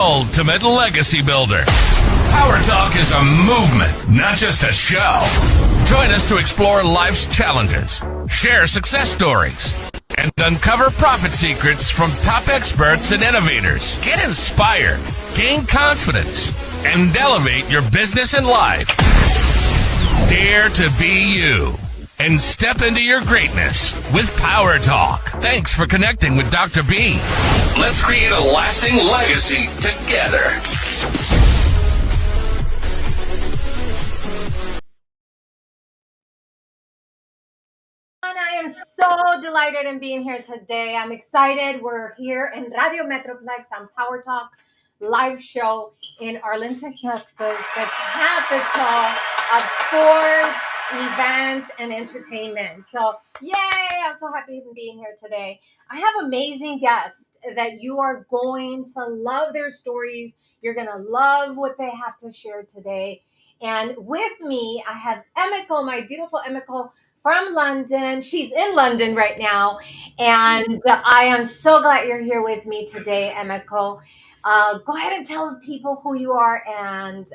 ultimate legacy builder. Power Talk is a movement, not just a show. Join us to explore life's challenges, share success stories, and uncover profit secrets from top experts and innovators. Get inspired, gain confidence, and elevate your business and life. Dare to be you and step into your greatness with Power Talk. Thanks for connecting with Dr. B. Let's create a lasting legacy together. I am so delighted in being here today. I'm excited. We're here in Radio Metroplex on Power Talk live show in Arlington, Texas, the capital of sports, events, and entertainment. So, yay! I'm so happy to be here today. I have amazing guests that you are going to love their stories. You're going to love what they have to share today. And with me, I have Emiko, my beautiful Emiko, from London. She's in London right now. And I am so glad you're here with me today, Emiko. Go ahead and tell people who you are and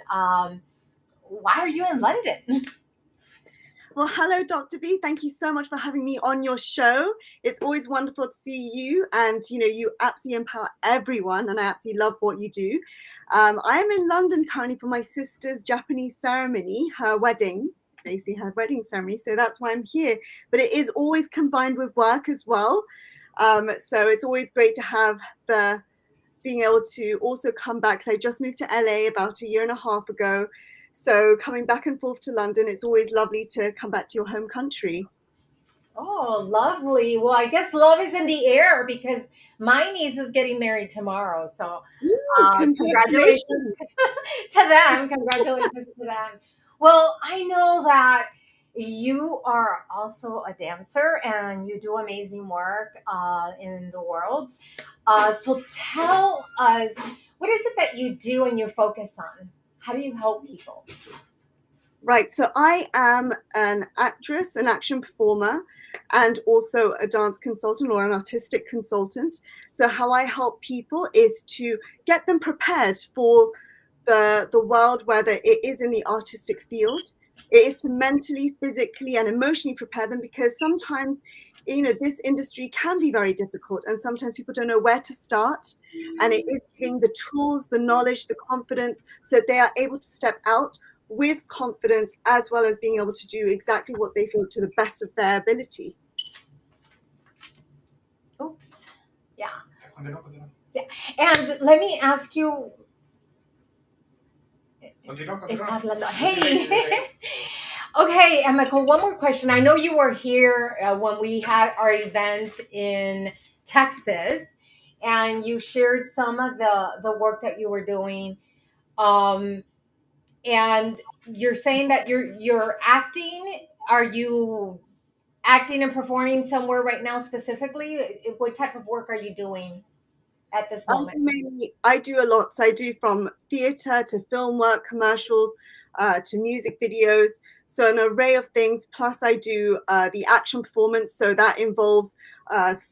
why are you in London? Well, hello, Dr. B. Thank you so much for having me on your show. It's always wonderful to see you, and you absolutely empower everyone, and I absolutely love what you do. I am in London currently for my sister's Japanese ceremony, her wedding. Basically her wedding ceremony, so that's why I'm here. But it is always combined with work as well, so it's always great to have being able to also come back. So I just moved to LA about a year and a half ago, so coming back and forth to London, it's always lovely to come back to your home country. Oh, lovely. Well, I guess love is in the air because my niece is getting married tomorrow, so congratulations to them. Congratulations to them. Well, I know that you are also a dancer and you do amazing work in the world. So tell us, what is it that you do and you focus on? How do you help people? Right, so I am an actress, an action performer, and also a dance consultant or an artistic consultant. So how I help people is to get them prepared for the world, whether it is in the artistic field. It is to mentally, physically, and emotionally prepare them, because sometimes, this industry can be very difficult, and sometimes people don't know where to start. And it is giving the tools, the knowledge, the confidence, so that they are able to step out with confidence, as well as being able to do exactly what they feel to the best of their ability. Oops. Yeah. And let me ask you. Hey. Okay, Emiko, one more question. I know you were here when we had our event in Texas, and you shared some of the work that you were doing. And you're saying that you're acting. Are you acting and performing somewhere right now specifically? What type of work are you doing at this moment? I do a lot. So I do from theatre to film work, commercials, to music videos. So an array of things. Plus I do the action performance. So that involves,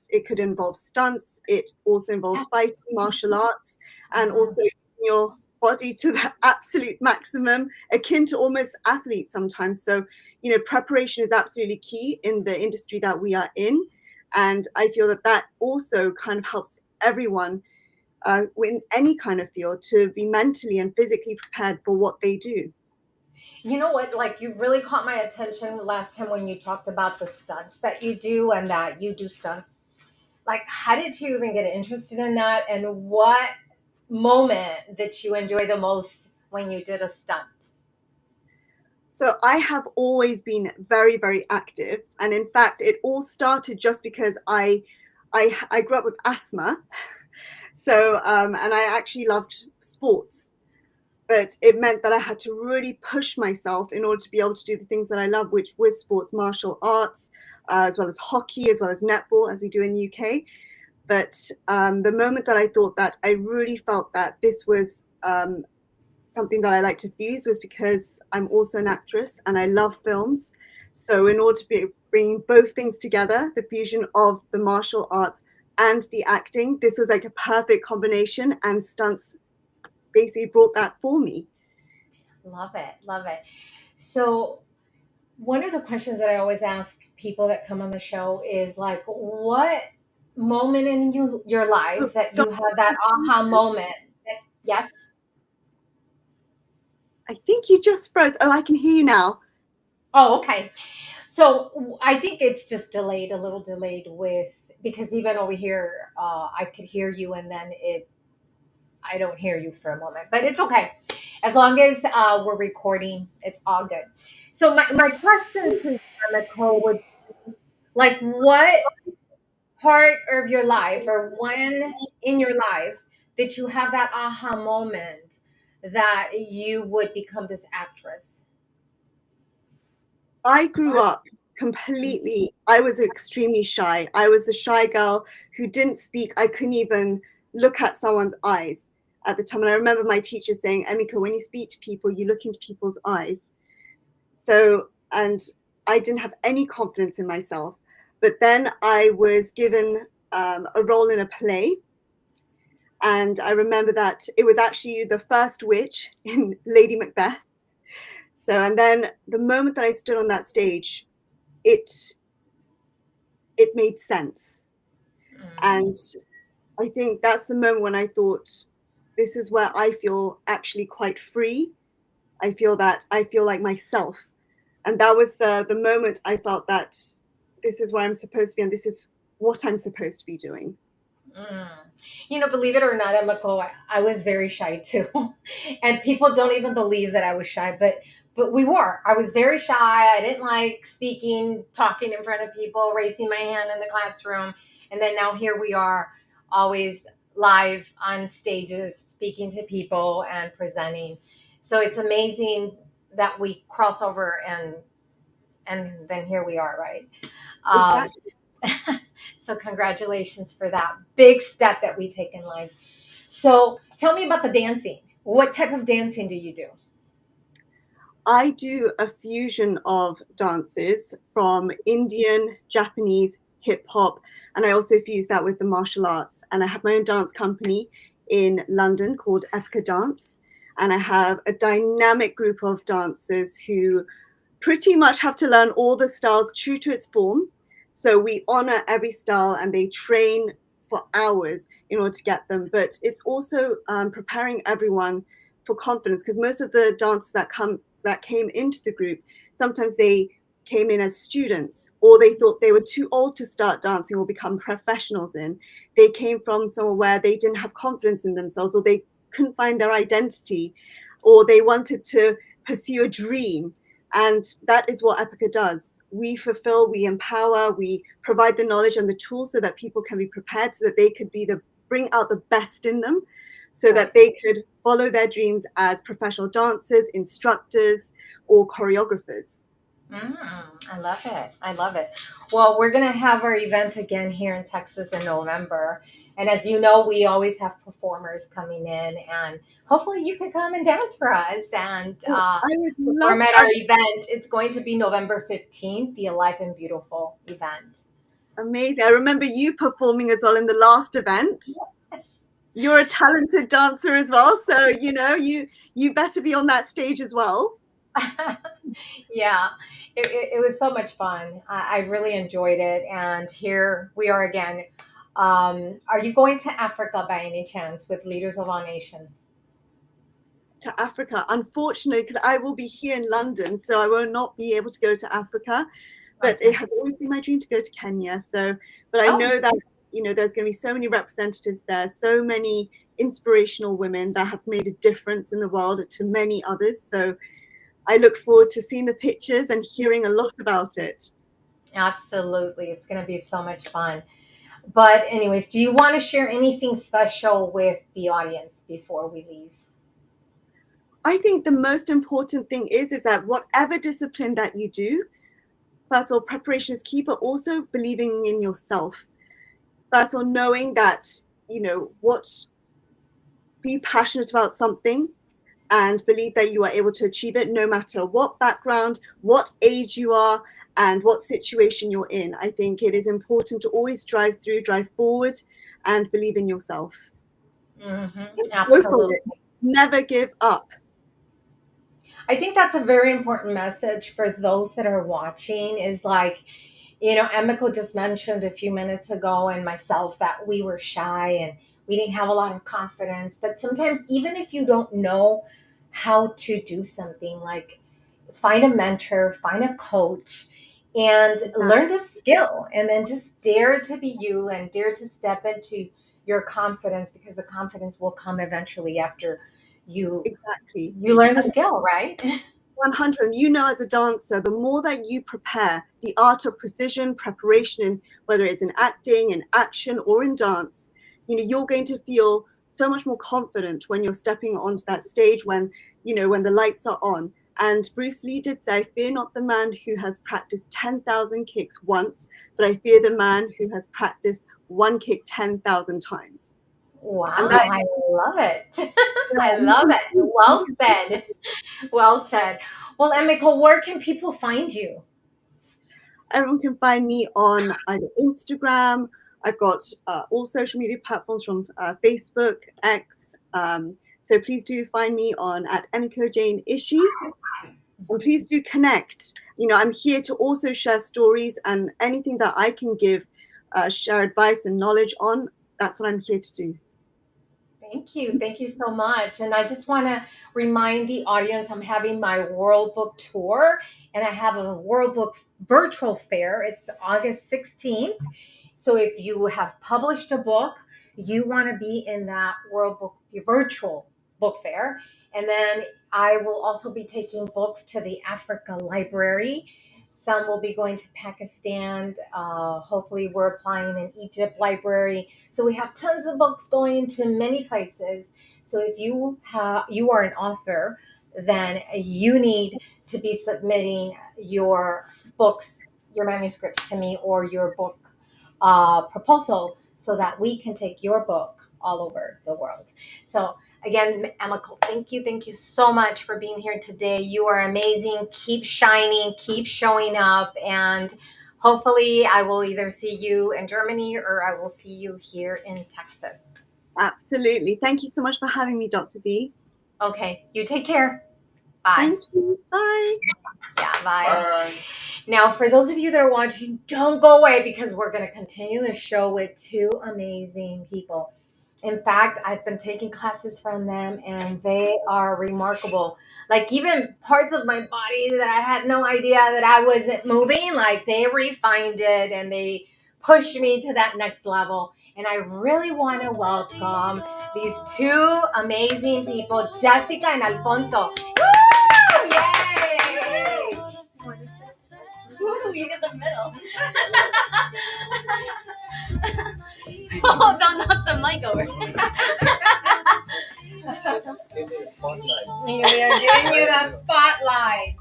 it could involve stunts. It also involves fighting, martial arts, and also your body to the absolute maximum, akin to almost athletes sometimes. So, preparation is absolutely key in the industry that we are in. And I feel that also kind of helps everyone in any kind of field to be mentally and physically prepared for what they do. You know what, like, you really caught my attention last time when you talked about the stunts that you do and that you do stunts. Like, how did you even get interested in that? And what moment did you enjoy the most when you did a stunt? So I have always been very, very active. And in fact, it all started just because I grew up with asthma. So, and I actually loved sports. But it meant that I had to really push myself in order to be able to do the things that I love, which was sports, martial arts, as well as hockey, as well as netball, as we do in the UK. But the moment that I thought that I really felt that this was something that I like to fuse was because I'm also an actress and I love films. So in order to be bringing both things together, the fusion of the martial arts and the acting, this was like a perfect combination, and stunts basically brought that for me. Love it. Love it. So one of the questions that I always ask people that come on the show is like, what moment in your Oh, life that you Dr. have that aha moment? Yes. I think you just froze. Oh, I can hear you now. Oh, okay. So I think it's just delayed, a little delayed with, because even over here, I could hear you and then I don't hear you for a moment, but it's okay. As long as we're recording, it's all good. So my question to you, Nicole, would be, like, what part of your life or when in your life did you have that aha moment that you would become this actress? I grew up completely, I was extremely shy. I was the shy girl who didn't speak. I couldn't even look at someone's eyes at the time. And I remember my teacher saying, Emika, when you speak to people, you look into people's eyes. So, and I didn't have any confidence in myself. But then I was given a role in a play. And I remember that it was actually the first witch in Lady Macbeth. So, and then the moment that I stood on that stage, it made sense. And I think that's the moment when I thought, this is where I feel actually quite free. I feel like myself. And that was the moment I felt that this is where I'm supposed to be and this is what I'm supposed to be doing. You know, believe it or not, Emiko, I was very shy too. And people don't even believe that I was shy, but we were. I was very shy. I didn't like speaking, talking in front of people, raising my hand in the classroom. And then now here we are, always live on stages, speaking to people and presenting. So it's amazing that we cross over and then here we are, right? Exactly. So congratulations for that big step that we take in life. So tell me about the dancing. What type of dancing do you do? I do a fusion of dances from Indian, Japanese, hip hop, and I also fuse that with the martial arts. And I have my own dance company in London called Epica Dance. And I have a dynamic group of dancers who pretty much have to learn all the styles true to its form. So we honor every style and they train for hours in order to get them. But it's also preparing everyone for confidence, because most of the dancers that came into the group, sometimes they came in as students, or they thought they were too old to start dancing or become professionals in. They came from somewhere where they didn't have confidence in themselves, or they couldn't find their identity, or they wanted to pursue a dream. And that is what Epica does. We fulfill, we empower, we provide the knowledge and the tools so that people can be prepared, so that they could bring out the best in them, so that they could follow their dreams as professional dancers, instructors, or choreographers. I love it. I love it. Well, we're going to have our event again here in Texas in November. And as you know, we always have performers coming in, and hopefully you can come and dance for us and I would perform love at to. our event. It's going to be November 15th, the Alive and Beautiful event. Amazing. I remember you performing as well in the last event. Yes. You're a talented dancer as well, so you better be on that stage as well. Yeah, it was so much fun. I really enjoyed it. And here we are again. Are you going to Africa by any chance with Leaders of All Nation? To Africa, unfortunately, because I will be here in London, so I will not be able to go to Africa. But Okay. it has always been my dream to go to Kenya. So, but I know that there's going to be so many representatives there, so many inspirational women that have made a difference in the world to many others. So I look forward to seeing the pictures and hearing a lot about it. Absolutely. It's going to be so much fun. But anyways, do you want to share anything special with the audience before we leave? I think the most important thing is that whatever discipline that you do, first of all, preparation is key, but also believing in yourself. First of all, knowing that, be passionate about something and believe that you are able to achieve it no matter what background, what age you are, and what situation you're in. I think it is important to always drive forward and believe in yourself. Mm-hmm. Go for it. never give up. I think that's a very important message for those that are watching is like, Emiko just mentioned a few minutes ago and myself that we were shy and we didn't have a lot of confidence. But sometimes even if you don't know how to do something, like find a mentor, find a coach, and learn the skill and then just dare to be you and dare to step into your confidence because the confidence will come eventually after you Exactly. you learn the skill, right? 100. You know, as a dancer, the more that you prepare, the art of precision, preparation, whether it's in acting, in action, or in dance, you're going to feel so much more confident when you're stepping onto that stage when the lights are on. And Bruce Lee did say, "Fear not the man who has practiced 10,000 kicks once, but I fear the man who has practiced one kick 10,000 times." Wow, I love it. I love it. Well said. Well said. Well, Emiko, where can people find you? Everyone can find me on either Instagram. I've got all social media platforms from Facebook, X. So please do find me on at Emiko Jane Ishii. And please do connect. I'm here to also share stories and anything that I can give, share advice and knowledge on. That's what I'm here to do. Thank you. Thank you so much. And I just want to remind the audience I'm having my World Book Tour and I have a World Book virtual fair. It's August 16th. So if you have published a book, you want to be in that World Book virtual book fair. And then I will also be taking books to the Africa Library. Some will be going to Pakistan. Hopefully we're applying in Egypt library. So we have tons of books going to many places. So if you are an author, then you need to be submitting your books, your manuscripts to me or your book proposal so that we can take your book all over the world. So again, Emiko, thank you so much for being here today. You are amazing. Keep shining, keep showing up, and hopefully I will either see you in Germany or I will see you here in Texas. Absolutely. Thank you so much for having me, Dr. B. Okay, you take care. Bye. Thank you. Bye. Yeah, bye. Bye. Now, for those of you that are watching, don't go away because we're going to continue the show with two amazing people. In fact, I've been taking classes from them and they are remarkable. Like even parts of my body that I had no idea that I wasn't moving, like they refined it and they pushed me to that next level. And I really want to welcome these two amazing people, Jessica and Alfonso. Woo! Yay! Ooh, you get the middle. Oh, don't knock the mic over. Give me the spotlight. We are giving you the spotlight.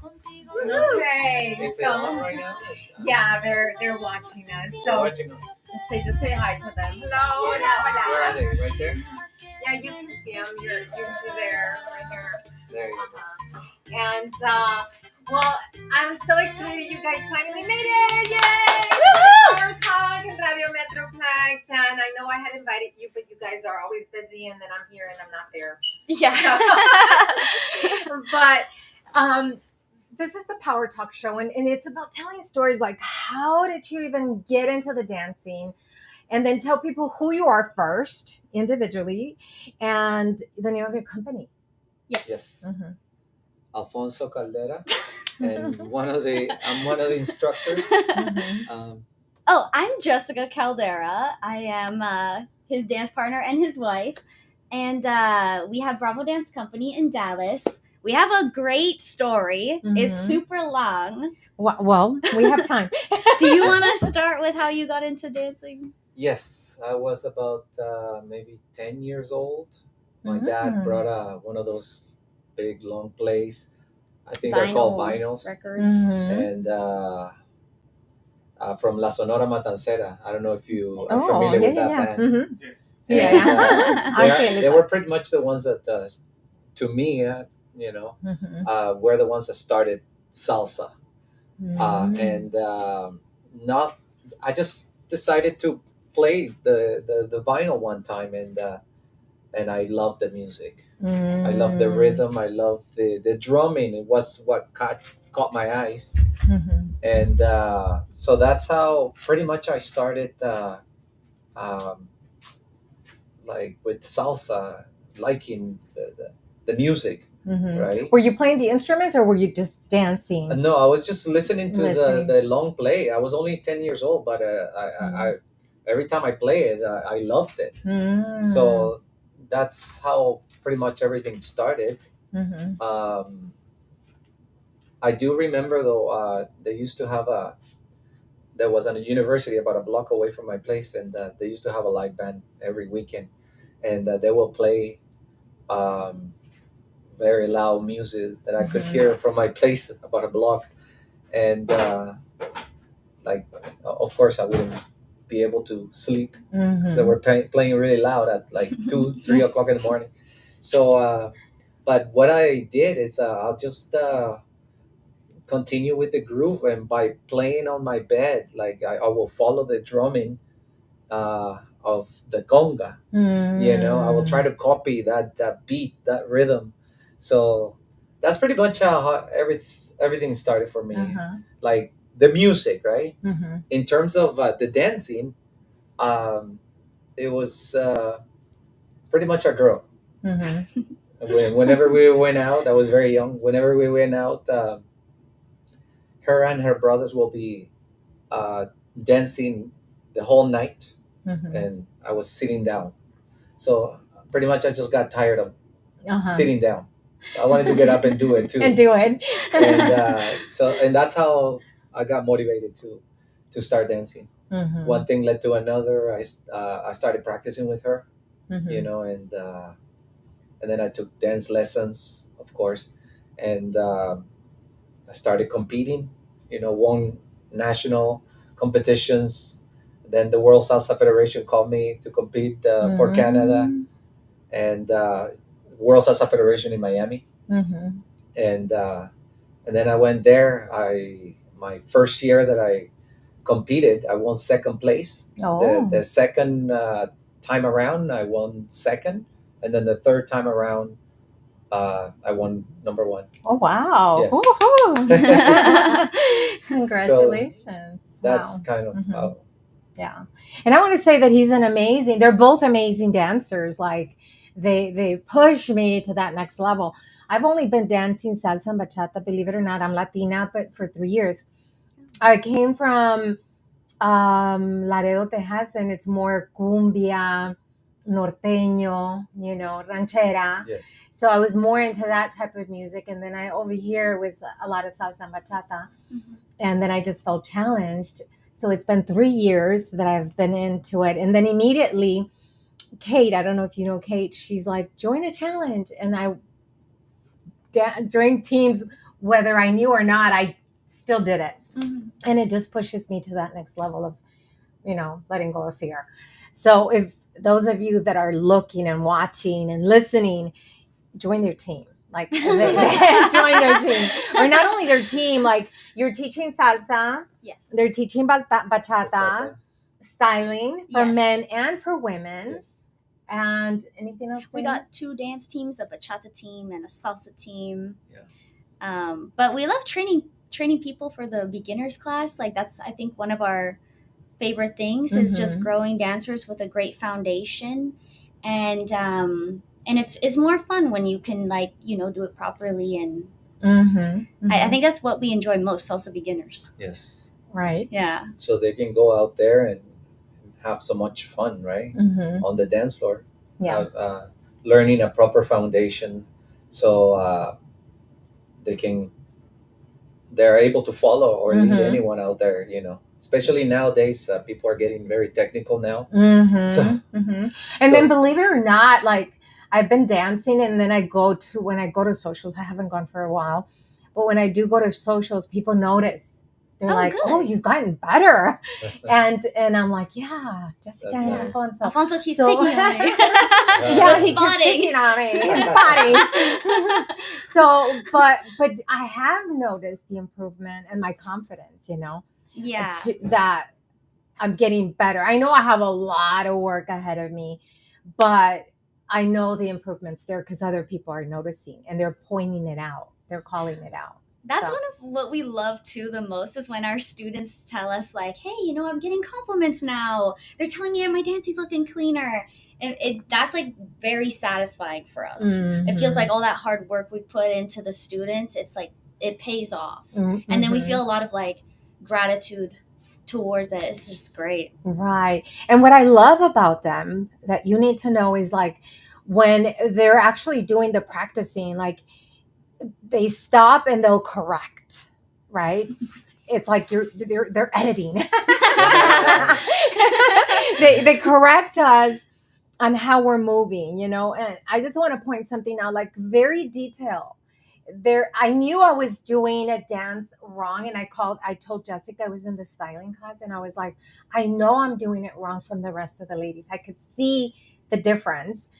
Okay, Is it so on right now? yeah, they're watching us. So Watching us. just say hi to them. Hello, Where hola, are they? Right there? Yeah, you can see them. You're there, right here. There you go. And well, I'm so excited you guys finally made it! Yay! Power Talk and Radio Metroplex. And I know I had invited you, but you guys are always busy, and then I'm here and I'm not there. Yeah. But this is the Power Talk show, and it's about telling stories like how did you even get into the dancing, and then tell people who you are first, individually, and the name of your company. Yes. Mm-hmm. Alfonso Caldera, and I'm one of the instructors. Mm-hmm. I'm Jessica Caldera. I am his dance partner and his wife, and we have Bravo Dance Company in Dallas. We have a great story. Mm-hmm. It's super long. Well, we have time. Do you want to start with how you got into dancing? Yes, I was about maybe 10 years old. My dad brought one of those big long plays. I think they're called vinyls. Records. Mm-hmm. And from La Sonora Matancera. I don't know if you are familiar with that band. Mm-hmm. Yes. And, Yeah. they were pretty much the ones that, to me, Mm-hmm. were the ones that started salsa. Mm-hmm. And I just decided to play the vinyl one time, and I loved the music. I love the rhythm. I love the drumming. It was what caught my eyes. And so that's how pretty much I started um, like with salsa, liking the music, right? Were you playing the instruments or were you just dancing? No, I was just listening to the long play. I was only 10 years old, but I every time I play it, I loved it. So that's how pretty much everything started. I do remember though, they used to have there was a university about a block away from my place, and they used to have a live band every weekend, and they will play very loud music that I could hear from my place about a block, and like of course I wouldn't be able to sleep because they were playing really loud at like 2-3 o'clock in the morning. So but what I did is I'll just continue with the groove, and by playing on my bed, like I will follow the drumming of the conga. I will try to copy that beat, that rhythm. So that's pretty much how everything started for me. Like the music, right? In terms of the dancing, it was pretty much a girl. Whenever we went out, I was very young. Whenever we went out, her and her brothers will be dancing the whole night, and I was sitting down. So pretty much I just got tired of sitting down. So I wanted to get up and do it too. And do it. And that's how I got motivated to start dancing. One thing led to another. I started practicing with her, and then I took dance lessons, of course, and I started competing. Won national competitions. Then the World Salsa Federation called me to compete for Canada, and World Salsa Federation in Miami. And then I went there. My first year that I competed, I won second place. The second time around, I won second, and then the third time around, I won number one. Oh wow! Yes. Congratulations! So that's kind of how. Yeah, and I want to say that they're both amazing dancers. Like they push me to that next level. I've only been dancing salsa and bachata, believe it or not. I'm Latina, but for 3 years. I came from Laredo, Texas, and it's more cumbia, norteño, ranchera. Yes. So I was more into that type of music. And then over here was a lot of salsa and bachata. And then I just felt challenged. So it's been 3 years that I've been into it. And then immediately, Kate, I don't know if you know Kate, she's like, join a challenge. And I joined teams, whether I knew or not, I still did it. And it just pushes me to that next level of, letting go of fear. So if those of you that are looking and watching and listening, join their team. Like join their team. Or not only their team, like you're teaching salsa. Yes. They're teaching bachata, styling for men and for women. Yes. And anything else? We got 2 dance teams, a bachata team and a salsa team. Yeah. But we love training people for the beginners class. Like that's, I think, one of our favorite things is just growing dancers with a great foundation. And it's more fun when you can do it properly. And I think that's what we enjoy most, salsa beginners. Yes. Right. Yeah. So they can go out there and have so much fun, right? On the dance floor. Yeah. Learning a proper foundation, so they're able to follow or lead anyone out there. Especially nowadays, people are getting very technical now. Then believe it or not, like I've been dancing, and then when I go to socials, I haven't gone for a while, but when I do go to socials, people notice. They're like, good. Oh, you've gotten better. and I'm like, yeah, Jessica and nice. Alfonso keeps picking on me. Yeah, he keeps picking on me. He's spotting. So, but I have noticed the improvement and my confidence, Yeah. That I'm getting better. I know I have a lot of work ahead of me, but I know the improvement's there because other people are noticing and they're pointing it out. They're calling it out. That's So- one of what we love too the most is when our students tell us like, hey, I'm getting compliments now. They're telling me my dancing's looking cleaner. And that's like very satisfying for us. It feels like all that hard work we put into the students, it's like it pays off. And then we feel a lot of like gratitude towards it. It's just great. Right. And what I love about them that you need to know is like when they're actually doing the practicing, like they stop and they'll correct, right? It's like they're editing. they correct us on how we're moving, and I just want to point something out, like very detailed. I knew I was doing a dance wrong, and I told Jessica, I was in the styling class, and I was like, I know I'm doing it wrong from the rest of the ladies. I could see the difference.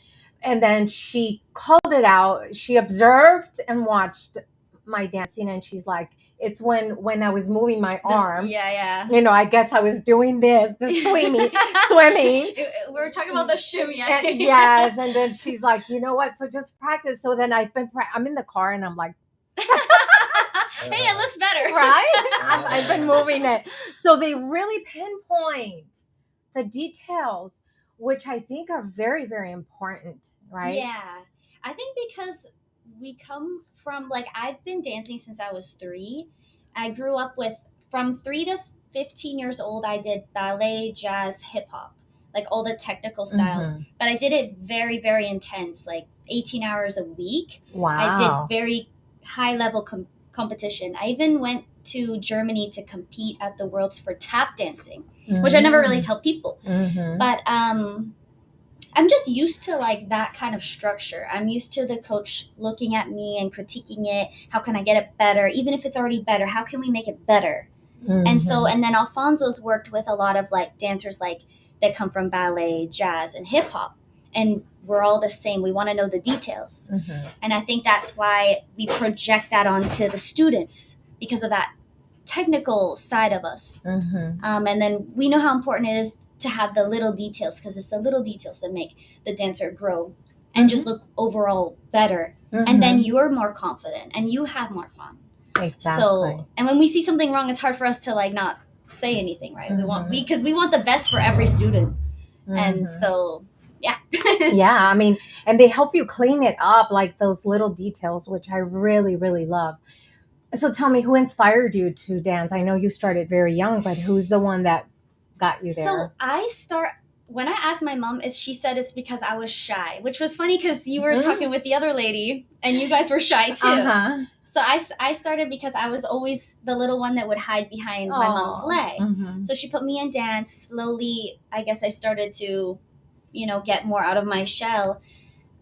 And then she called it out. She observed and watched my dancing, and she's like, it's when I was moving my arms. Yeah. I guess I was doing the swimming. We were talking about the shimmy. And, yes. And then she's like, you know what? So just practice. So then I'm in the car and I'm like, hey, it looks better. right? I've been moving it. So they really pinpoint the details, which I think are very, very important, right? Yeah. I think because we come from, like, I've been dancing since I was 3. I grew up from 3 to 15 years old, I did ballet, jazz, hip hop, like all the technical styles. But I did it very, very intense, like 18 hours a week. Wow. I did very high level competition. I even went to Germany to compete at the Worlds for tap dancing, which I never really tell people. But I'm just used to like that kind of structure. I'm used to the coach looking at me and critiquing it. How can I get it better? Even if it's already better, how can we make it better? And then Alfonso's worked with a lot of like dancers like that come from ballet, jazz, and hip hop. And we're all the same. We want to know the details. And I think that's why we project that onto the students, because of that technical side of us. And then we know how important it is to have the little details, because it's the little details that make the dancer grow and just look overall better. And then you're more confident and you have more fun. Exactly. So, and when we see something wrong, it's hard for us to like not say anything, right? Because we want the best for every student. And so, yeah. Yeah, I mean, and they help you clean it up, like those little details, which I really, really love. So tell me, who inspired you to dance? I know you started very young, but who's the one that got you there? So when I asked my mom, she said it's because I was shy, which was funny because you were talking with the other lady and you guys were shy too. So I started because I was always the little one that would hide behind my mom's leg. So she put me in dance. Slowly, I guess I started to, get more out of my shell.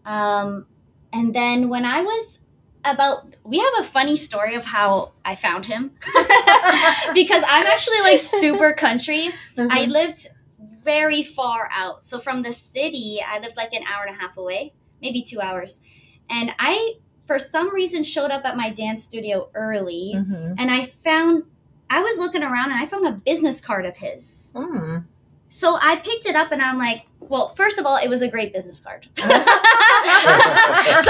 And then when I was we have a funny story of how I found him because I'm actually like super country. I lived very far out. So from the city, I lived like an hour and a half away, maybe 2 hours. And I, for some reason, showed up at my dance studio early. And I was looking around and I found a business card of his. So I picked it up and I'm like, well, first of all, it was a great business card. So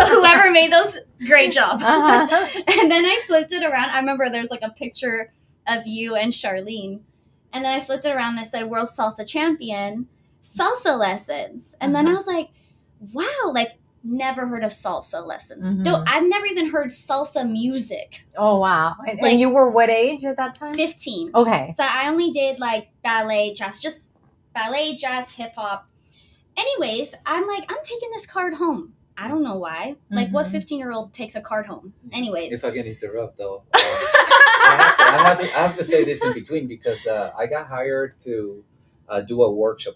whoever made those, great job. And then I flipped it around. I remember there's like a picture of you and Charlene. And then I flipped it around and it said World Salsa Champion, salsa lessons. And then I was like, wow, like never heard of salsa lessons. I've never even heard salsa music. Oh, wow. And you were what age at that time? 15. Okay. So I only did like ballet, jazz, hip hop. Anyways, I'm like, I'm taking this card home. I don't know why. Like, what 15-year-old takes a card home? Anyways. If I can interrupt, though. I have to say this in between because I got hired to do a workshop,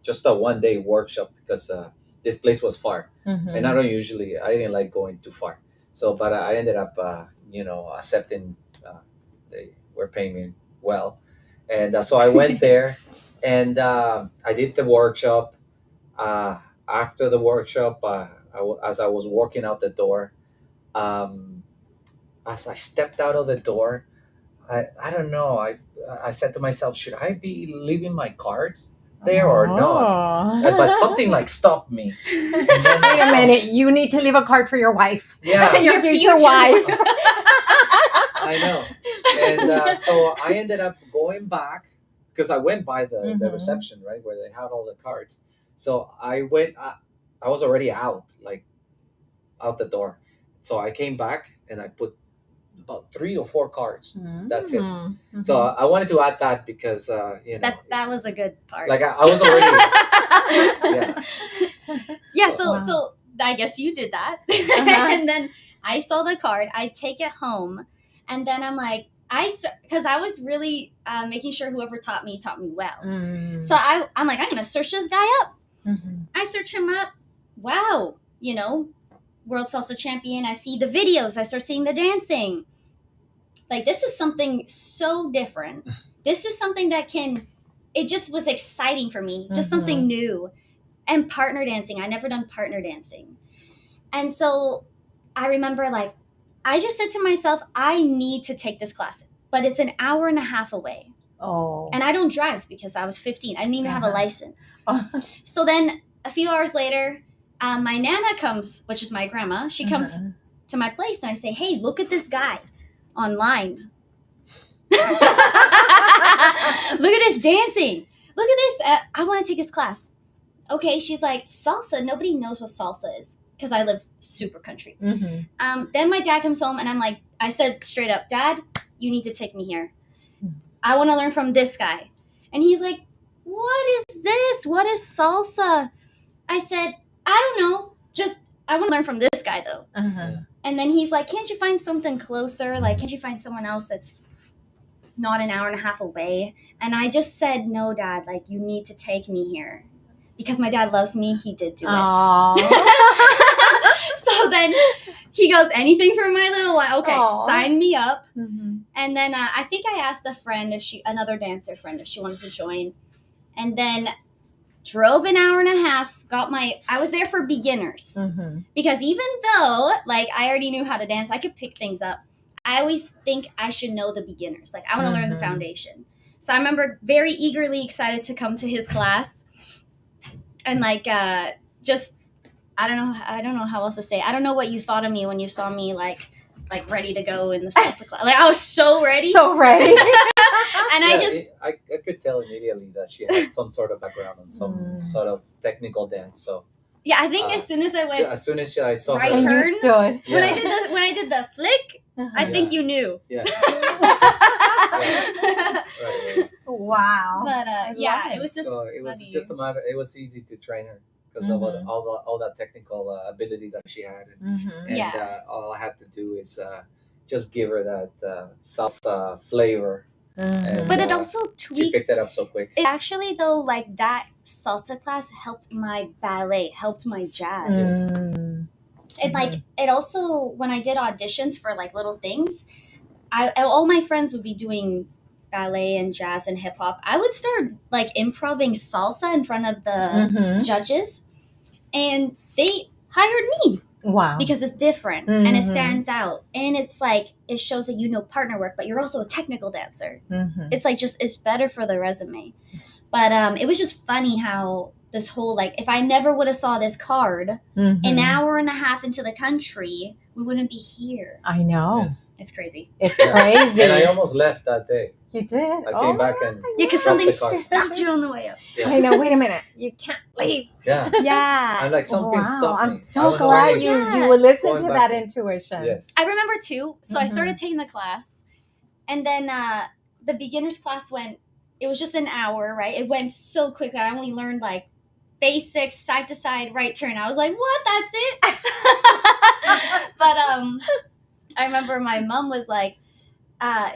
just a one-day workshop because this place was far. And I didn't like going too far. So, but I ended up, accepting, they were paying me well. And so I went there. And I did the workshop. After the workshop, as I was walking out the door, as I stepped out of the door, I don't know. I said to myself, should I be leaving my cards there or not. But something like stopped me. And then, Wait a minute, you need to leave a card for your wife. Yeah, Your future wife. I know. And so I ended up going back because I went by the reception, right, where they had all the cards. So I went, I was already out, like out the door. So I came back and I put about 3 or 4 cards. That's it. So I wanted to add that because, you know. That was a good part. Like I was already. Yeah, so I guess you did that. And then I saw the card. I take it home. And then I'm like, because I was really making sure whoever taught me well. So I'm like, I'm going to search this guy up. I search him up. Wow. You know, world salsa champion. I see the videos. I start seeing the dancing. Like, this is something so different. This is something that it just was exciting for me. Just something new. And partner dancing. I never done partner dancing. And so I remember, like, I just said to myself, I need to take this class, but it's an hour and a half away. Oh. And I don't drive because I was 15. I didn't even have a license. So then a few hours later, my Nana comes, which is my grandma. She comes to my place and I say, hey, look at this guy online. Look at his dancing. Look at this. I want to take his class. Okay. She's like, salsa. Nobody knows what salsa is. Because I live super country. Then my dad comes home and I'm like, I said straight up, Dad, you need to take me here. I want to learn from this guy. And he's like, what is this? What is salsa? I said, I don't know. Just, I want to learn from this guy though. And then he's like, can't you find something closer? Like, can't you find someone else that's not an hour and a half away? And I just said, no, Dad, like, you need to take me here. Because my dad loves me, he did do it. So then he goes, anything for my little one. Okay, sign me up. And then I think I asked another dancer friend, if she wanted to join. And then drove an hour and a half, I was there for beginners. Because even though, like, I already knew how to dance, I could pick things up. I always think I should know the beginners. Like, I want to learn the foundation. So I remember very eagerly excited to come to his class. And like, just, I don't know how else to say. I don't know what you thought of me when you saw me like ready to go in the salsa class. Like, I was so ready. And I could tell immediately that she had some sort of background and some sort of technical dance. So yeah, I think as soon as I went, as soon as I saw right her, turn, you stood. when I did the flick, I think you knew. Yeah. Right. Wow. But it was just. So it was funny. just a matter. It was easy to train her because of all that technical ability that she had, and all I had to do is just give her that salsa flavor. And, but it also she tweaked. picked it up so quick. It actually, though, like, that salsa class helped my ballet, helped my jazz. And like, it also, when I did auditions for like little things, all my friends would be doing ballet and jazz and hip hop. I would start like improving salsa in front of the judges, and they hired me. Wow. Because it's different and it stands out, and it's like, it shows that you know partner work, but you're also a technical dancer. It's like, just, it's better for the resume. But it was just funny how this whole, like, if I never would have saw this card an hour and a half into the country, we wouldn't be here. I know. Yes. It's crazy. It's crazy. And I almost left that day. You did? I came back and Yeah, because dropped something the card. stopped you on the way up. Yeah. I know. Wait a minute. You can't leave. Yeah. Yeah. I'm like, something stopped me. I'm I so was glad already you would listen going to back that in. intuition. Yes. I remember too. So I started taking the class, and then the beginner's class it was just an hour, right? It went so quick. I only learned like basics, side to side, right turn. I was like, what? That's it? But I remember my mom was like,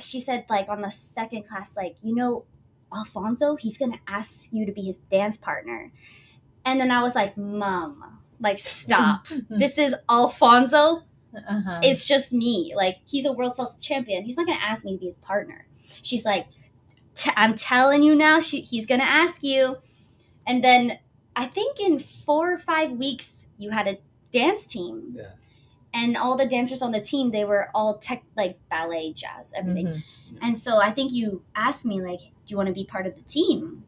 she said, like, on the second class, like, you know, Alfonso, he's going to ask you to be his dance partner. And then I was like, Mom, like, stop. This is Alfonso. It's just me. Like, he's a world salsa champion. He's not going to ask me to be his partner. She's like, I'm telling you now, he's going to ask you. And then I think in 4 or 5 weeks, you had a dance team. Yes. And all the dancers on the team, they were all like ballet, jazz, everything. And so I think you asked me, like, do you want to be part of the team?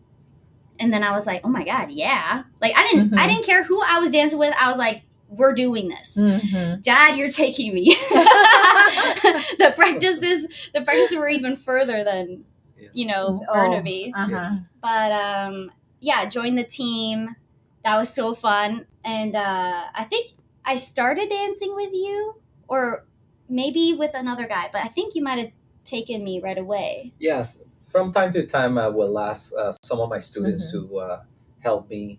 And then I was like, oh my God, yeah. Like I didn't care who I was dancing with. I was like, we're doing this. Dad, you're taking me. the practices were even further than, Burnaby. But yeah, joined the team. That was so fun. And I think I started dancing with you, or maybe with another guy, but I think you might have taken me right away. Yes, from time to time, I will ask some of my students to help me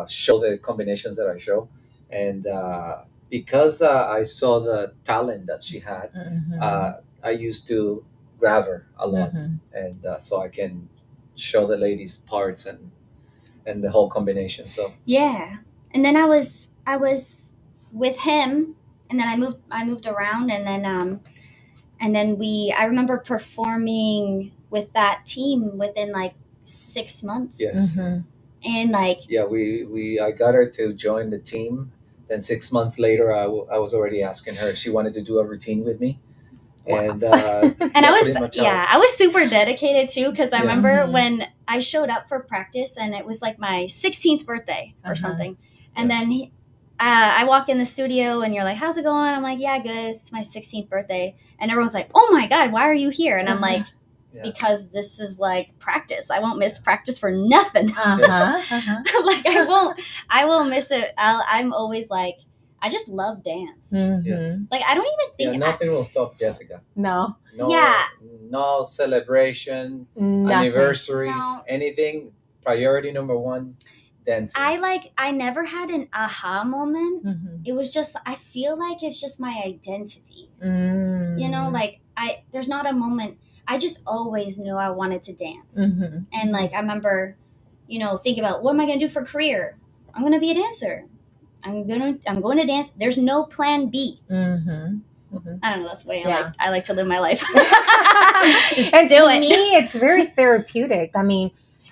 show the combinations that I show. And because I saw the talent that she had, I used to grab her a lot. And so I can show the ladies parts and the whole combination. So yeah. And then I was with him, and then I moved around, and then I remember performing with that team within like 6 months. yes. And like, Yeah, I got her to join the team. Then 6 months later, I was already asking her if she wanted to do a routine with me. And and I was super dedicated too, because I remember when I showed up for practice, and it was like my 16th birthday or something. And then I walk in the studio, and you're like, how's it going? I'm like, yeah, good. It's my 16th birthday. And everyone's like, oh my God, why are you here? And I'm like, because this is like practice. I won't miss practice for nothing. Like I won't miss it. I'm always like, I just love dance. Yes. Like I don't even think nothing will stop Jessica. No. No celebration, anniversaries, anything. Priority number one, dancing. I never had an aha moment. It was just, I feel like it's just my identity. Like there's not a moment. I just always knew I wanted to dance. And like I remember, thinking about, what am I gonna do for career? I'm gonna be a dancer. I'm going to dance. There's no plan B. I don't know. That's the way I like to live my life. And to me, it's very therapeutic. I mean,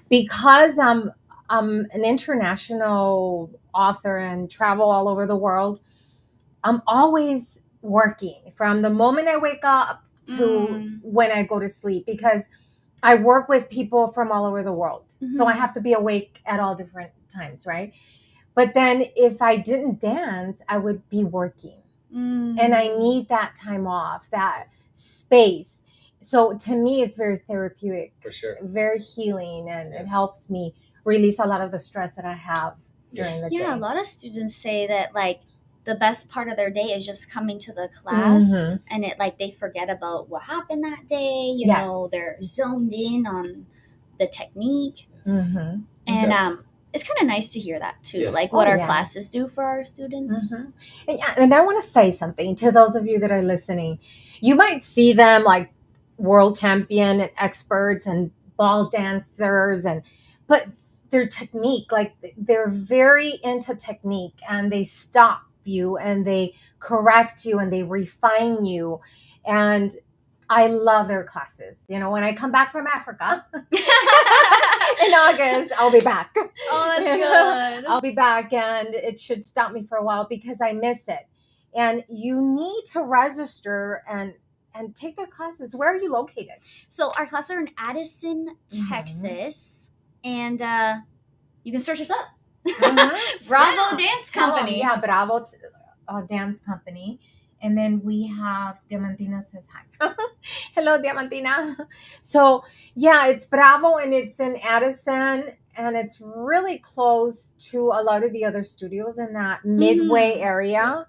because I'm an international author and travel all over the world, I'm always working from the moment I wake up to when I go to sleep, because I work with people from all over the world. So I have to be awake at all different times, right? But then if I didn't dance, I would be working. And I need that time off, that space. So to me, it's very therapeutic. For sure. Very healing, and it helps me release a lot of the stress that I have during the day. Yeah, a lot of students say that like the best part of their day is just coming to the class, and it like they forget about what happened that day. You know, they're zoned in on the technique. And it's kind of nice to hear that too, like what our classes do for our students. And I want to say something to those of you that are listening. You might see them like world champion and experts and ball dancers, but their technique, like they're very into technique, and they stop you and they correct you and they refine you. And I love their classes. When I come back from Africa in August, I'll be back. Oh, that's good. I'll be back, and it should stop me for a while because I miss it. And you need to register and take their classes. Where are you located? So our classes are in Addison, Texas, and you can search us up. Bravo Dance Company. Yeah, Bravo Dance Company. And then we have Diamantina says hi. Hello, Diamantina. So, yeah, it's Bravo, and it's in Addison, and it's really close to a lot of the other studios in that Midway area.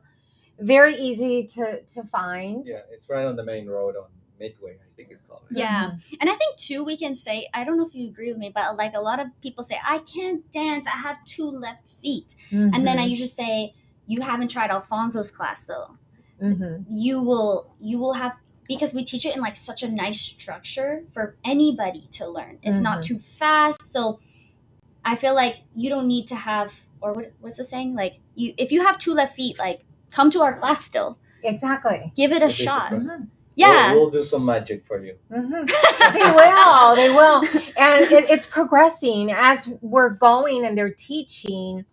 Very easy to find. Yeah, it's right on the main road on Midway, I think it's called. Yeah. And I think, too, we can say, I don't know if you agree with me, but like a lot of people say, I can't dance. I have 2 left feet. And then I usually say, you haven't tried Alfonso's class, though. You will have, because we teach it in like such a nice structure for anybody to learn. It's not too fast, so I feel like you don't need to have, or what's the saying, like if you have 2 left feet, like come to our class still. Exactly. Give it a shot. Yeah, we'll do some magic for you. They will, and it's progressing as we're going, and they're teaching.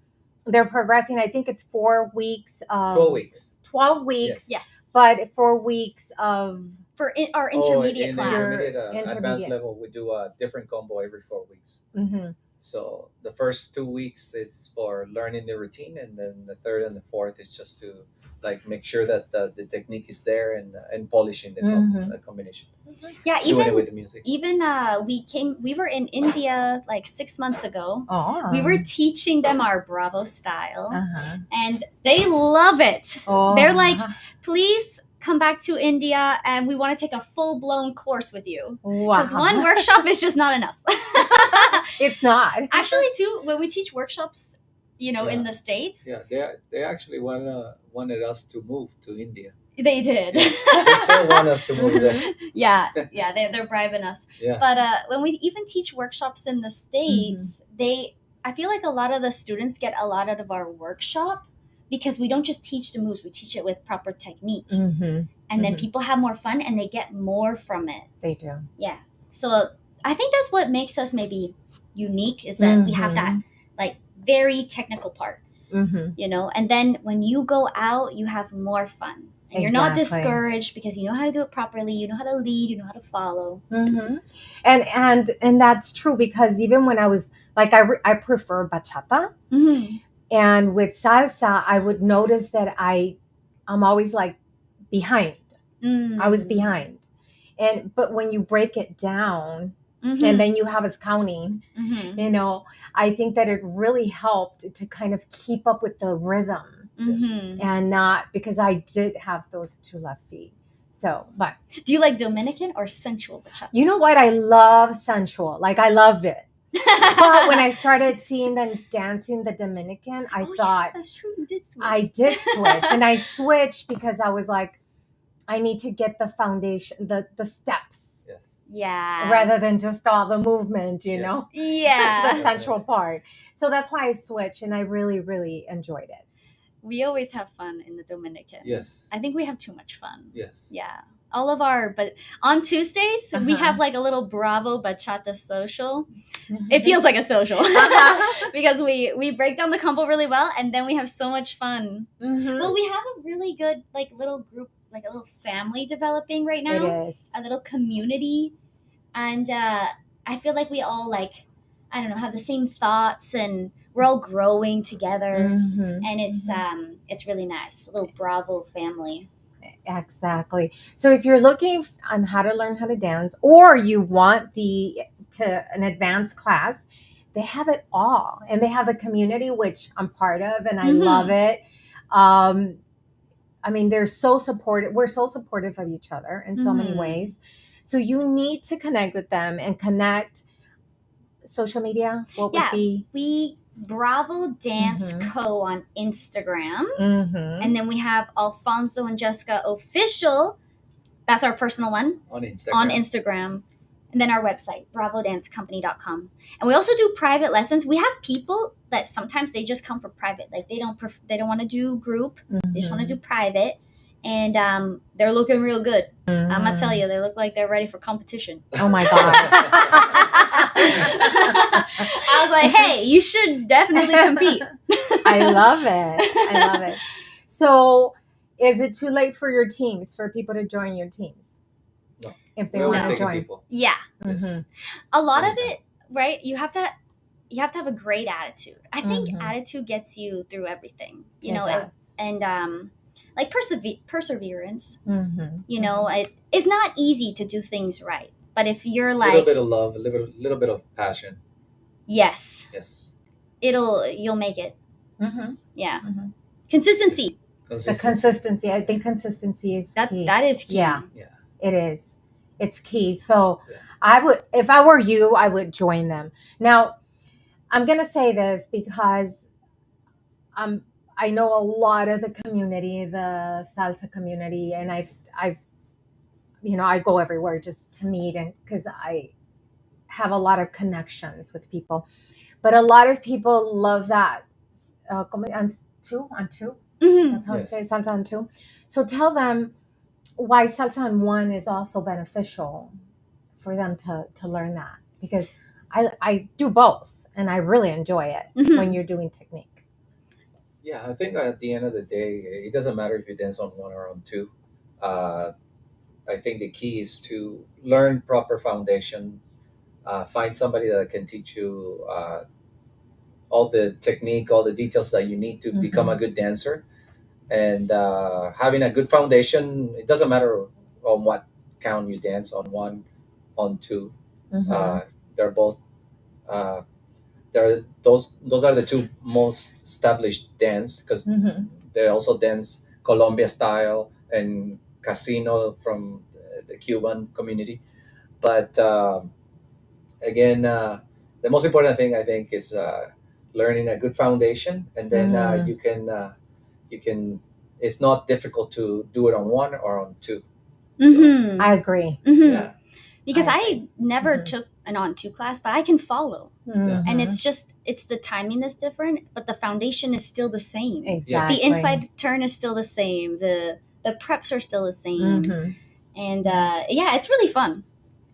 They're progressing. I think it's 4 weeks. 12 weeks. 12 weeks. Yes. But 4 weeks of... For our intermediate in class. Intermediate. Advanced level, we do a different combo every 4 weeks. So the first 2 weeks is for learning the routine, and then the third and the fourth is just to like make sure that the technique is there, and polishing the combination. Yeah, Doing it even with the music. we were in India like 6 months ago. Oh. We were teaching them our Bravo style, Uh-huh. and they love it. Oh. They're like, please come back to India, and we want to take a full-blown course with you. Wow. Because one workshop is just not enough. It's not. Actually, too, when we teach workshops, in Yeah. the States, Yeah, they actually wanted us to move to India. they did. They still want us to move there. yeah, they're bribing us. Yeah. But when we even teach workshops in the States, I feel like a lot of the students get a lot out of our workshop because we don't just teach the moves, we teach it with proper technique. Mm-hmm. And then people have more fun and they get more from it. They do. Yeah. So I think that's what makes us maybe unique, is that we have that like very technical part, and then when you go out, you have more fun. And you're not discouraged because you know how to do it properly. You know how to lead. You know how to follow. And that's true, because even when I was like, I prefer bachata, and with salsa, I would notice that I'm always like behind. I was behind, but when you break it down, and then you have us counting, I think that it really helped to kind of keep up with the rhythm. And not, because I did have those two left feet. So, but do you like Dominican or sensual bachata? You know what? I love sensual. Like, I loved it. But when I started seeing them dancing the Dominican, I thought, yeah, that's true. You did switch. I did switch. And I switched because I was like, I need to get the foundation, the steps. Yes. Yeah. Rather than just all the movement, you know? Yeah. The sensual part. So that's why I switched, and I really, really enjoyed it. We always have fun in the Dominican. Yes. I think we have too much fun. Yes. Yeah. But on Tuesdays, we have like a little Bravo Bachata social. It feels like a social because we break down the combo really well, and then we have so much fun. Well, we have a really good like little group, like a little family developing right now. It is. A little community. And I feel like we all have the same thoughts, and we're all growing together, and it's really nice. A little Bravo family. Exactly. So if you're looking on how to learn how to dance, or you want an advanced class, they have it all, and they have a community which I'm part of, and I love it. I mean, they're so supportive. We're so supportive of each other in so many ways. So you need to connect with them and connect. Social media. What would be? Bravo Dance Co. on Instagram. And then we have Alfonso and Jessica Official. That's our personal one. On Instagram. And then our website, bravodancecompany.com. And we also do private lessons. We have people that sometimes they just come for private. Like they don't want to do group. They just want to do private. And they're looking real good. I'm going to tell you, they look like they're ready for competition. Oh my God. I was like, hey, you should definitely compete. I love it. So is it too late for your teams, for people to join your teams? No. If they want to join. People. Yeah. Yes. A lot of it, right? You have to have a great attitude. I think attitude gets you through everything. Like perseverance. It's not easy to do things right. But if you're like... A little bit of love, a little bit of passion. Yes. You'll make it. Yeah. Consistency. The consistency. I think consistency is key. That is key. Yeah. It is. It's key. So if I were you, I would join them. Now, I'm going to say this because I know a lot of the community, the salsa community, and I go everywhere just to meet, and because I have a lot of connections with people. But a lot of people love that on two. That's how I say it, salsa on two. So tell them why salsa on one is also beneficial for them to learn that, because I do both, and I really enjoy it when you're doing technique. Yeah, I think at the end of the day, it doesn't matter if you dance on one or on two. I think the key is to learn proper foundation, find somebody that can teach you all the technique, all the details that you need to become a good dancer. And having a good foundation, it doesn't matter on what count you dance, on one, on two. They're both. Those are the two most established dance, because they also dance Colombia style and casino from the Cuban community. But again, the most important thing I think is learning a good foundation, and then you can. It's not difficult to do it on one or on two. I agree. Yeah. Because I I never took an on two class, but I can follow. And it's the timing that's different, but the foundation is still the same. Exactly. The inside turn is still the same. The preps are still the same. And yeah, it's really fun.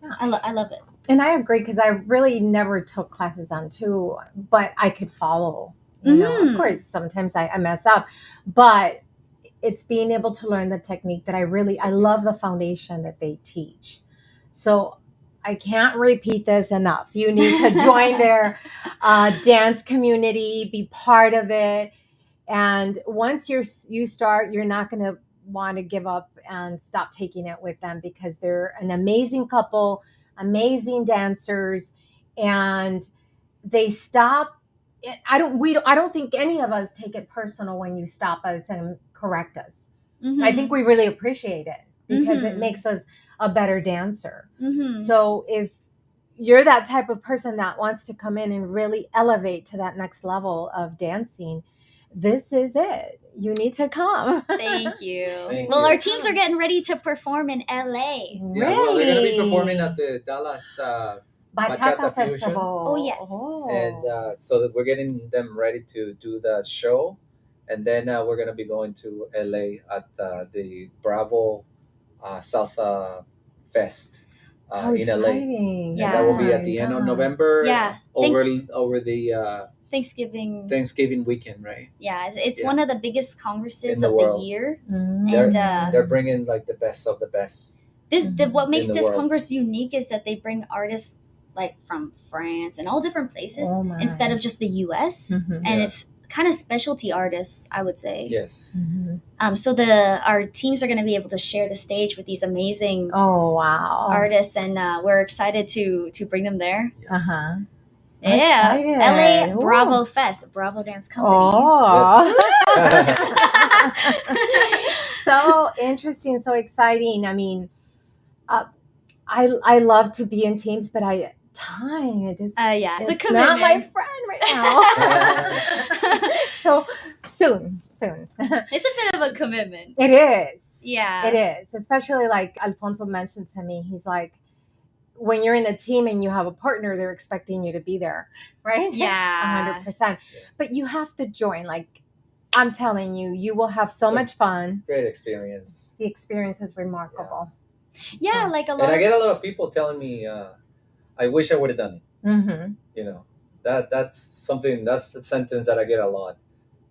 Yeah. I love it. And I agree, because I really never took classes on two, but I could follow. You know, of course, sometimes I mess up, but it's being able to learn the technique that I love the foundation that they teach. So I can't repeat this enough. You need to join their dance community, be part of it. And once you start, you're not going to want to give up and stop taking it with them, because they're an amazing couple, amazing dancers, and they stop. I don't think any of us take it personal when you stop us and correct us. I think we really appreciate it, because it makes us a better dancer. So if you're that type of person that wants to come in and really elevate to that next level of dancing, this is it. You need to come. Thank you. Thank Well, you. our teams are getting ready to perform in LA. Really? Yeah, well, they're going to be performing at the Dallas Bachata Fusion. Festival. Oh, yes. And so that we're getting them ready to do the show. And then we're going to be going to LA at the Bravo Salsa Fest How in LA. exciting. And that will be at the end of November. Yeah. Over the Thanksgiving weekend, right? Yeah, it's Yeah. one of the biggest congresses In the of world. the year. Mhm. And They're bringing like the best of the best. what makes In the this world. congress unique is that they bring artists like from France and all different places Oh my. instead of just the US. Mhm. And Yeah. it's kind of specialty artists, I would say. Yes. Mhm. So our teams are going to be able to share the stage with these amazing Oh, wow. artists, and we're excited to bring them there. Yes. Uh-huh. Yeah, Excited. LA Ooh. Bravo Fest, Bravo Dance Company. Oh. Yes. So interesting, so exciting. I mean, I love to be in teams, but time it just Yeah, it's a not my commitment. friend right now. So soon. It's a bit of a commitment. It is. Yeah. It is, especially like Alfonso mentioned to me. He's like, when you're in a team and you have a partner, they're expecting you to be there, right? Yeah. 100%. But you have to join. Like, I'm telling you, you will have so So- much fun. Great experience. The experience is remarkable. Yeah, like a lot And I of get a lot of people telling me, I wish I would have done it. Mm-hmm. You know, that's a sentence that I get a lot.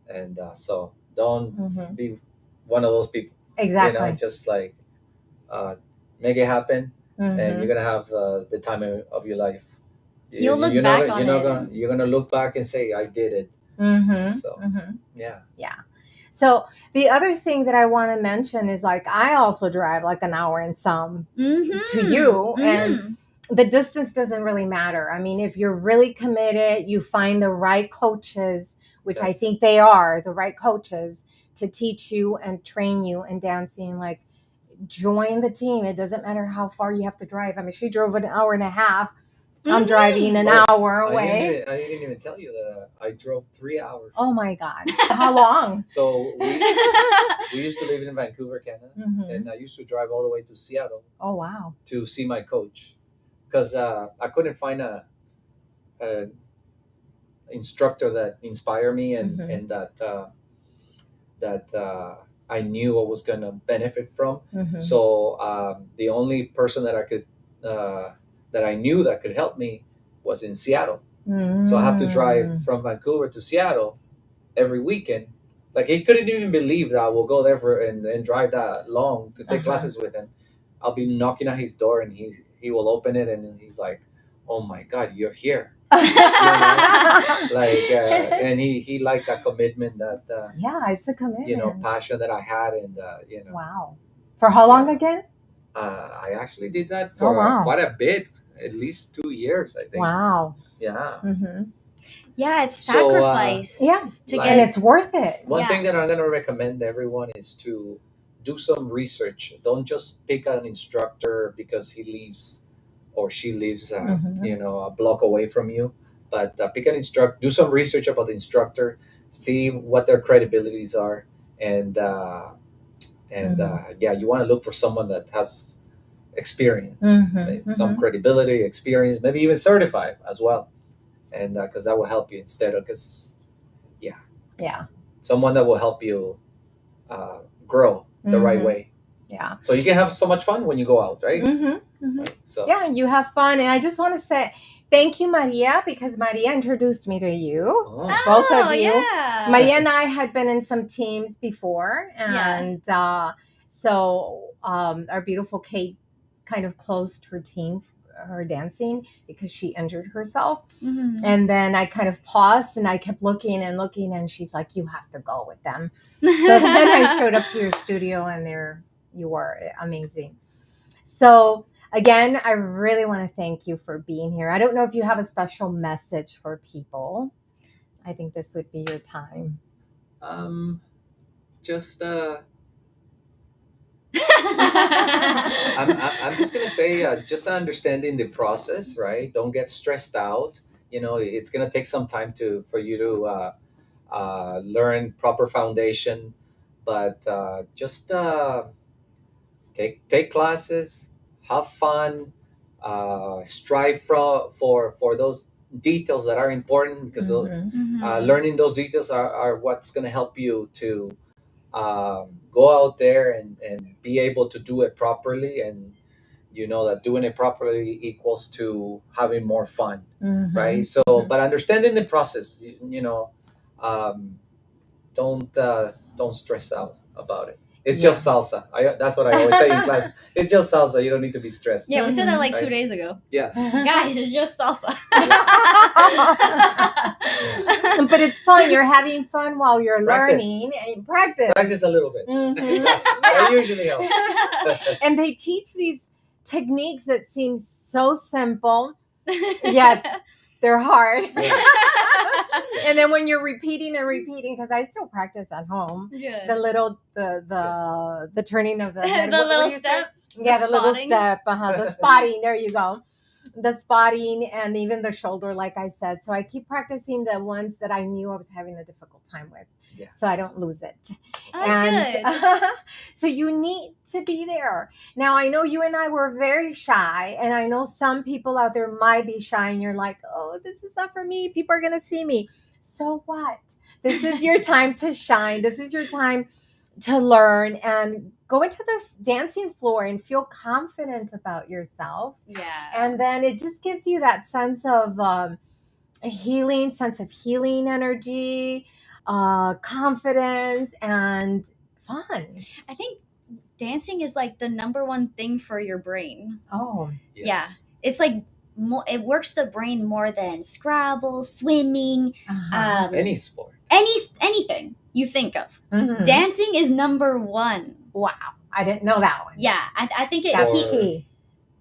And so don't Mhm. be one of those people. Exactly. You know, just like make it happen, and Mhm. you're gonna have the time of your life. You'll look you're back not, on you're not it. gonna you're gonna look back and say I did it. Mhm. So Mhm. yeah. So the other thing that I want to mention is, like, I also drive like an hour and some to you, and the distance doesn't really matter. I mean, if you're really committed, you find the right coaches, which I think they are the right coaches to teach you and train you in dancing. Like, join the team. It doesn't matter how far you have to drive. I mean, she drove an hour and a half. I'm driving an Well, hour I away. didn't even tell you that I drove 3 hours. Oh my God. How long? So we used to live in Vancouver, Canada, Mhm. and I used to drive all the way to Seattle Oh, wow. to see my coach, because I couldn't find a instructor that inspired me and Mhm. and that I knew I was gonna benefit from. Mhm. So the only person that that I knew that could help me was in Seattle. So I have to drive from Vancouver to Seattle every weekend. Like, he couldn't even believe that I will go there and drive that long to take Uh-huh. classes with him. I'll be knocking at his door, and he will open it, and he's like, oh my God, you're here. Like, and he liked that commitment, that Yeah, it's a commitment. passion that I had, and Wow. For how long again? I actually did that for wow. quite a bit, at least 2 years, I think. Wow. Yeah. Yeah, it's So, sacrifice. Yeah. To like- And get. it's worth it. One Yeah. thing that I'm going to recommend everyone is to do some research. Don't just pick an instructor because he lives or she lives, a block away from you. But pick an instructor. Do some research about the instructor. See what their credibilities are, and you want to look for someone that has experience, maybe some credibility, experience, maybe even certified as well, and because that will help you instead of Yeah. someone that will help you grow the right way, Yeah. so you can have so much fun when you go out, right? Right? So Yeah, you have fun. And I just want to say thank you, Maria, because Maria introduced me to you. Oh. Both of you. Yeah. Maria and I had been in some teams before. And so our beautiful Kate kind of closed her team, her dancing, because she injured herself. Mhm. And then I kind of paused and I kept looking, and she's like, you have to go with them. So then I showed up to your studio, and there you were. Amazing. So again, I really want to thank you for being here. I don't know if you have a special message for people. I think this would be your time. Just I'm just gonna say, just understanding the process, right? Don't get stressed out. It's gonna take some time for you to learn proper foundation, but just take classes, have fun, strive for those details that are important, because learning those details are what's gonna help you to go out there and be able to do it properly, and that doing it properly equals to having more fun, right? So but understanding the process, don't stress out about it. It's just salsa. That's what I always say in class. It's just salsa. You don't need to be stressed. Yeah, we said that like Right. 2 days ago. Yeah. Guys, it's just salsa. But it's fun. You're having fun while you're Practice. learning, and practice. Practice a little bit. Mhm. That usually helps. And they teach these techniques that seem so simple, yet they're hard. Yeah. And then when you're repeating and repeating, because I still practice at home, Good. the little the turning of the head, The what little do you say? step. Yeah, the little spotting. step, the spotting. There you go. The spotting, and even the shoulder, like I said. So I keep practicing the ones that I knew I was having a difficult time with, Yeah. so I don't lose it. Oh, that's good. So you need to be there. Now, I know you and I were very shy, and I know some people out there might be shy, and you're like, oh, this is not for me. People are going to see me. So what? This is your time to shine. This is your time to learn and go into this dancing floor and feel confident about yourself. Yeah. And then it just gives you that sense of healing energy, confidence, and fun. I think dancing is like the number one thing for your brain. Oh, Yes. It's like it works the brain more than Scrabble, swimming, Any sport. anything you think of. Mhm. Dancing is number one. Wow, I didn't know that one. Yeah, I think it. That's Or- key.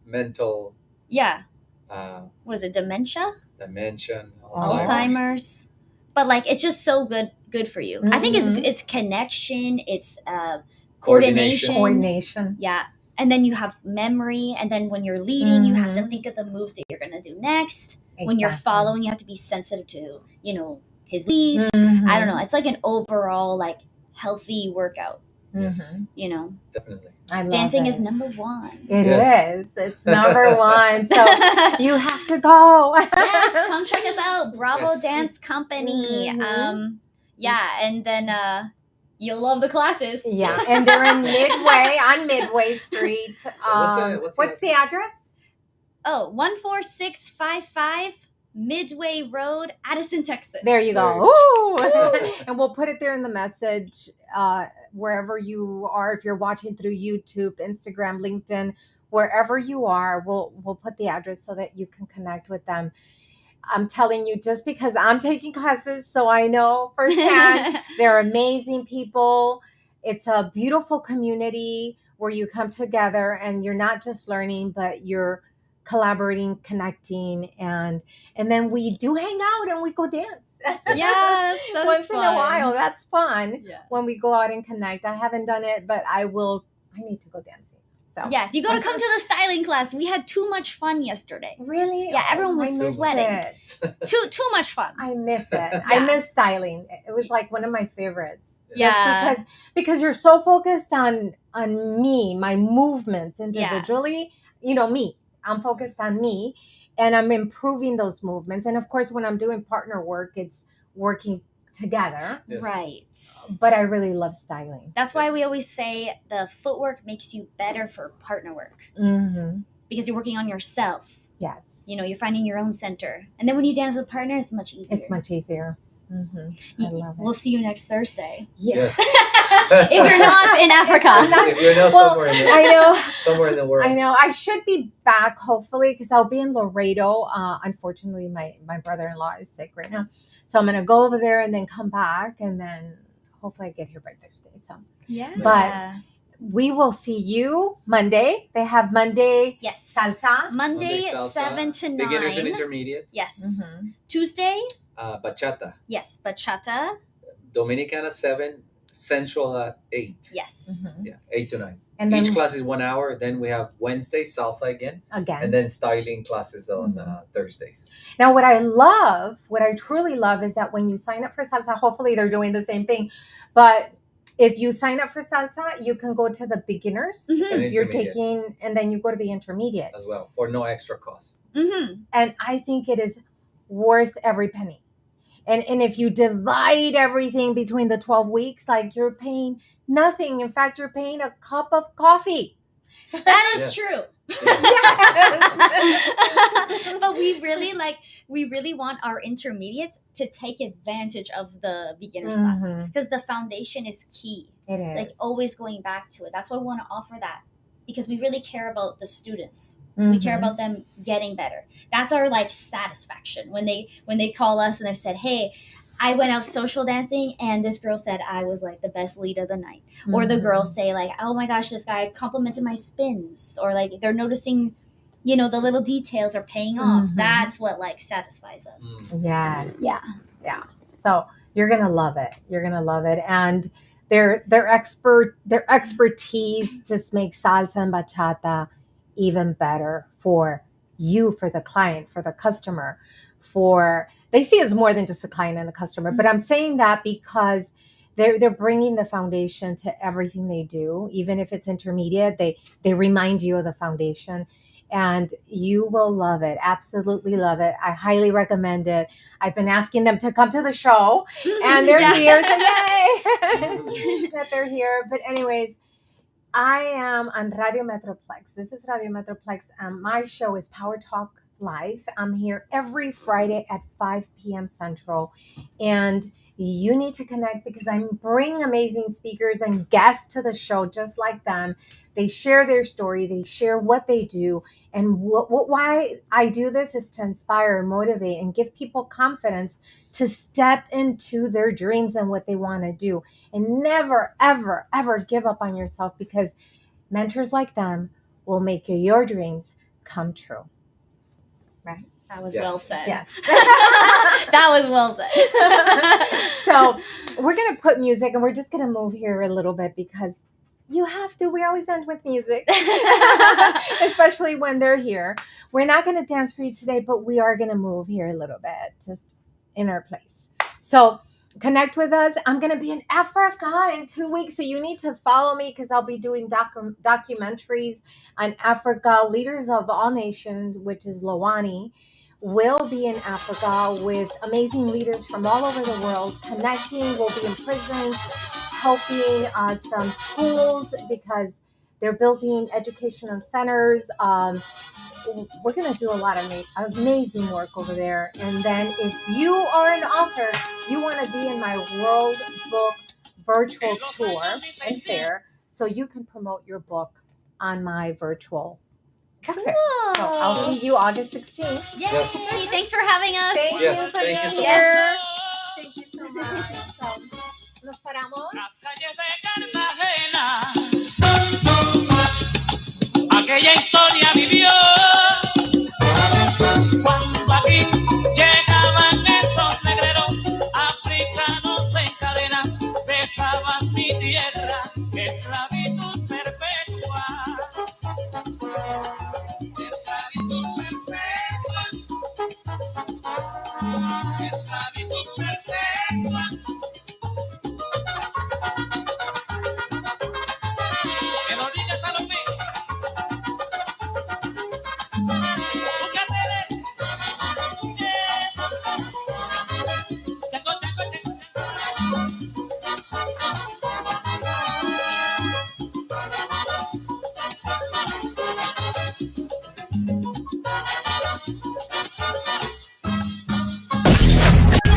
Mental Yeah, uh, was it dementia, dimension, Alzheimer's? But like, it's just so good for you. I think Mhm. it's connection. It's coordination. Coordination. Yeah. And then you have memory. And then when you're leading, you have to Mhm. think of the moves that you're going to do next. When you're Exactly. following, you have to be sensitive to, his leads. Mhm. I don't know. It's like an overall, like, healthy workout, Yes, definitely. I love Dancing it. is number one. It Yes. is. It's number one. So you have to go. Yes, come check us out. Bravo Yes. Dance Company. Mhm. Yeah, and then you'll love the classes. Yeah, and they're in Midway, on Midway Street. what's The address? Oh, 14655 Midway Road, Addison, Texas. There you There go. Ooh. Ooh. And we'll put it there in the message, wherever you are. If you're watching through YouTube, Instagram, LinkedIn, wherever you are, we'll put the address so that you can connect with them. I'm telling you, just because I'm taking classes, so I know firsthand, they're amazing people. It's a beautiful community where you come together and you're not just learning, but you're collaborating, connecting, and then we do hang out and we go dance. Yes, that's Once fun. in a while. That's fun. Yeah. When we go out and connect. I haven't done it, but I will. I need to go dancing. So Yes, you gotta come to the styling class. We had too much fun yesterday. Really? Yeah, everyone was I miss sweating. it. Too much fun. I miss it. I miss styling. It was like one of my favorites. Yeah. Just because you're so focused on me, my movements individually. You know, me. I'm focused on me, and I'm improving those movements. And of course, when I'm doing partner work, it's working together. Yes. Right. But I really love styling. That's why we always say the footwork makes you better for partner work Mm-hmm. because you're working on yourself. Yes. You know, you're finding your own center. And then when you dance with a partner, it's much easier. It's much easier. Mm-hmm. I love it. We'll see you next Thursday. Yes. If you're not in Africa. If you're not somewhere in the I know. somewhere in the world. I know. I should be back, hopefully, because I'll be in Laredo. Unfortunately, my brother-in-law is sick right now. So I'm going to go over there and then come back. And then hopefully I get here by Thursday. So Yeah. But we will see you Monday. They have Monday Yes. salsa. Monday, salsa, 7 to 9. Beginners and intermediate. Yes. Mhm. Tuesday, Bachata. yes, bachata. Dominicana 7. Central at 8. Yes. Yeah, 8 to 9. And then Each class is 1 hour. Then we have Wednesday salsa again, again. and then styling classes on Thursdays. Now, what I truly love is that when you sign up for salsa, hopefully they're doing the same thing. But if you sign up for salsa, you can go to the beginners Mhm. And if you're intermediate. taking, and then you go to the intermediate. As well for no extra cost. Mm-hmm. And I think it is worth every penny. And if you divide everything between the 12 weeks, like you're paying nothing. In fact, you're paying a cup of coffee. That is Yes. true. Yes. But we really want our intermediates to take advantage of the beginners class Mhm. because the foundation is key. It is. Like always going back to it. That's why we want to offer that because we really care about the students. We care Mhm. about them getting better. That's our like satisfaction when they call us and they said, "Hey, I went out social dancing and this girl said I was like the best lead of the night." Or the Mhm. girls say like, "Oh my gosh, this guy complimented my spins." Or like they're noticing, you know, the little details are paying off. Mhm. That's what like satisfies us. Yes. Yeah. Yeah. So you're gonna love it. You're gonna love it. And their expertise just makes salsa and bachata even better for you, for the client, for the customer, they see it's more than just a client and a customer. But I'm saying that because they're bringing the foundation to everything they do. Even if it's intermediate, they remind you of the foundation. And you will love it. Absolutely love it. I highly recommend it. I've been asking them to come to the show, and they're Yeah. here. So yay that they're here. But anyways, I am on Radio Metroplex. This is Radio Metroplex. My show is Power Talk Live. I'm here every Friday at 5 p.m. Central. And you need to connect because I'm bringing amazing speakers and guests to the show just like them. They share their story. They share what they do. And why I do this is to inspire, motivate, and give people confidence to step into their dreams and what they want to do. And never, ever, ever give up on yourself because mentors like them will make your dreams come true. Right? That was Yes. well said. Yes. That was well said. So we're going to put music and we're just going to move here a little bit because you have to. We always end with music, especially when they're here. We're not going to dance for you today, but we are going to move here a little bit, just in our place. So connect with us. I'm going to be in Africa in 2 weeks, so you need to follow me because I'll be doing documentaries on Africa. Leaders of All Nations, which is Lawani, will be in Africa with amazing leaders from all over the world connecting. We'll be in prisons, helping some schools because they're building educational centers. We're going to do a lot of amazing work over there. And then if you are an author, you want to be in my World Book virtual tour and fair, so you can promote your book on my virtual Perfect. So I'll see you August 16th. Yay! Yes. Thanks for having us. Thank Yes, you for thank you being so here. much. Thank you so much. So, nos paramos. Las calles de Cartagena, aquella historia vivió cuando aquí llegaban esos negreros africanos en cadenas, besaban mi tierra, esclavitud perpetua. Esclavitud perpetua. Esclavitud perpetua. Que no digas a los míos. Búscate de. Chaco, chaco, chaco,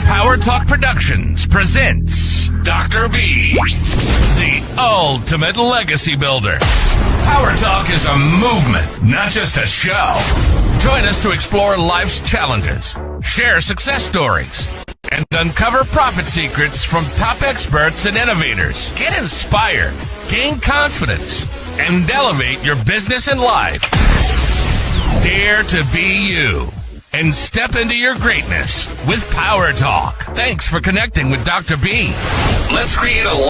Power Talk Productions presents Dr. B, the ultimate legacy builder. Power Talk is a movement, not just a show. Join us to explore life's challenges, share success stories, and uncover profit secrets from top experts and innovators. Get inspired, gain confidence, and elevate your business and life. Dare to be you and step into your greatness with Power Talk. Thanks for connecting with Dr. B. Let's create a